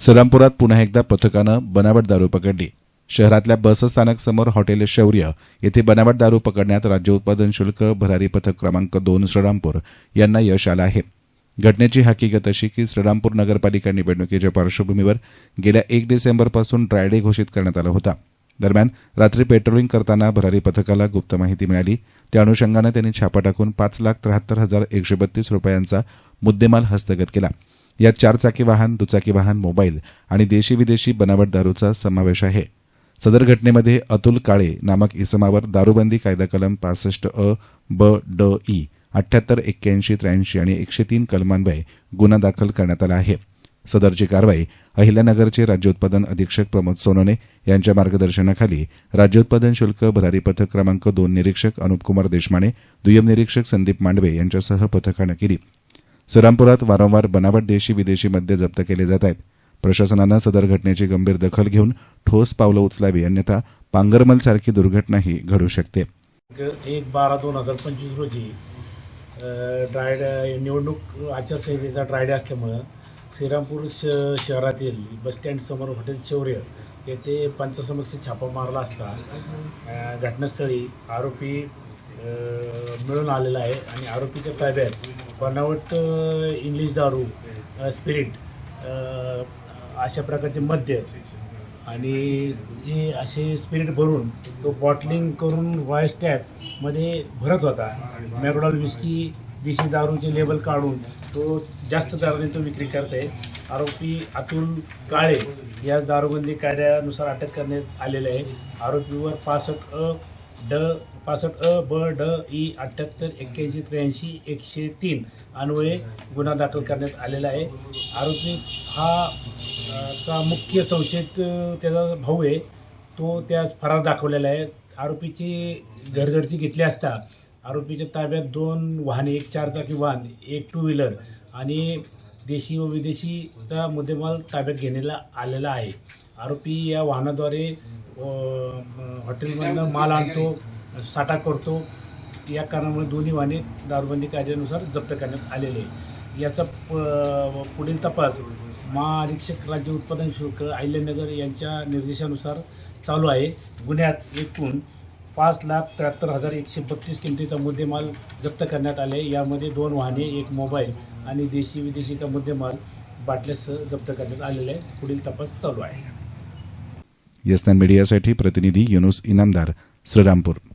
श्रीरामपुरात पुन्हा एकदा पथकानं बनावट दारू पकडली। शहरातल्या बसस्थानक समोर हॉटेल शौर्य येथे बनावट दारू पकडण्यात राज्य उत्पादन शुल्क भरारी पथक क्रमांक 2 श्रीरामपूर यांना यश आलं आहे। घटनेची हकीकत अशी की श्रीरामपूर नगरपालिका निवडणुकीच्या पार्श्वभूमीवर गेल्या 1 डिसेंबरपासून ड्राय डे घोषित करण्यात आला होता। दरम्यान रात्री पेट्रोलिंग करताना भरारी पथकाला गुप्त माहिती मिळाली। त्या अनुषंगाने त्यांनी छापा टाकून 5,73,132 रुपयांचा मुद्देमाल हस्तगत केला। यात 4 चाकी वाहन, दुचाकी वाहन, मोबाईल आणि देशी विदेशी बनावट दारूचा समावेश आहे। सदर घटनेमध्ये अतुल काळे नामक इसमावर दारूबंदी कायदा कलम 65 ब ड ई 78 81 83 आणि 103 कलमान्वये गुन्हा दाखल करण्यात आला आहे। सदरची कारवाई अहिल्यानगरचे राज्य उत्पादन अधीक्षक प्रमोद सोनोने यांच्या मार्गदर्शनाखाली राज्य उत्पादन शुल्क भरारी पथक क्रमांक 2 निरीक्षक अनुपकुमार देशमाने, दुय्यम निरीक्षक संदीप मांडवे यांच्यासह पथकानं केली। श्रीरामपुरात वारंवार बनावट देशी विदेशी मद्य जप्त केले जात आहेत। प्रशासनानं सदर घटनेची गंभीर दखल घेऊन ठोस पावलं उचलावी, अन्यथा पांगरमलसारखी दुर्घटनाही घडू शकते। 1/12/2025 रोजी निवडणूक आचारसंहितेचा ड्रायडे असल्यामुळं श्रीरामपूर शहरातील बसस्टँड समोर हॉटेल शौर्य येथे पंचसमक्ष छापा मारला असता घटनास्थळी आरोपी मिळून आलेला आहे आणि आरोपीच्या ताब्यात बनावट इंग्लिश दारू, स्पिरिट अशा प्रकारचे मद्य आणि हे असे स्पिरिट भरून तो बॉटलिंग करून व्हॉइस टॅगमध्ये भरत होता। मॅकडॉल विस्की देशी दारूचे लेबल काढून तो जास्त दराने तो विक्री करते। आरोपी अतुल काळे या दारूबंदी कायद्यानुसार अटक करण्यात आलेले आहे। आरोपीवर 65 ब ड ई 78 81 83 103 अन्वये गुन्हा दाखल करण्यात आलेला आहे। आरोपी चा मुख्य संशयित त्याचा भाऊ आहे, तो त्यास फरार दाखवलेला आहे। आरोपीची घरझडती घेतली असता आरोपीच्या ताब्यात 2 वाहने, 1 4 चाकी वाहन, 1 टू व्हीलर आणि देशी व विदेशीचा मुद्देमाल ताब्यात घेण्याला आलेला आहे। आरोपी या वाहनाद्वारे हॉटेलमधून माल आणतो, साठा करतो। या कारणामुळे दोन्ही वाहने दारूबंदी कायद्यानुसार जप्त करण्यात आलेले आहे। याचा पुढील तपास महाअधीक्षक राज्य उत्पादन शुल्क अहिल्यानगर यांच्या निर्देशानुसार चालू आहे। गुन्ह्यात एकूण 5,73,132 किमतीचा मुद्देमाल जप्त करण्यात आले। यामध्ये 2 वाहने, 1 मोबाईल आणि देशी विदेशीचा मुद्देमाल बाटल्यासह जप्त करण्यात आलेला आहे। पुढील तपास चालू आहे। यस मीडियासाठी प्रतिनिधी युनुस इनामदार, श्रीरामपूर।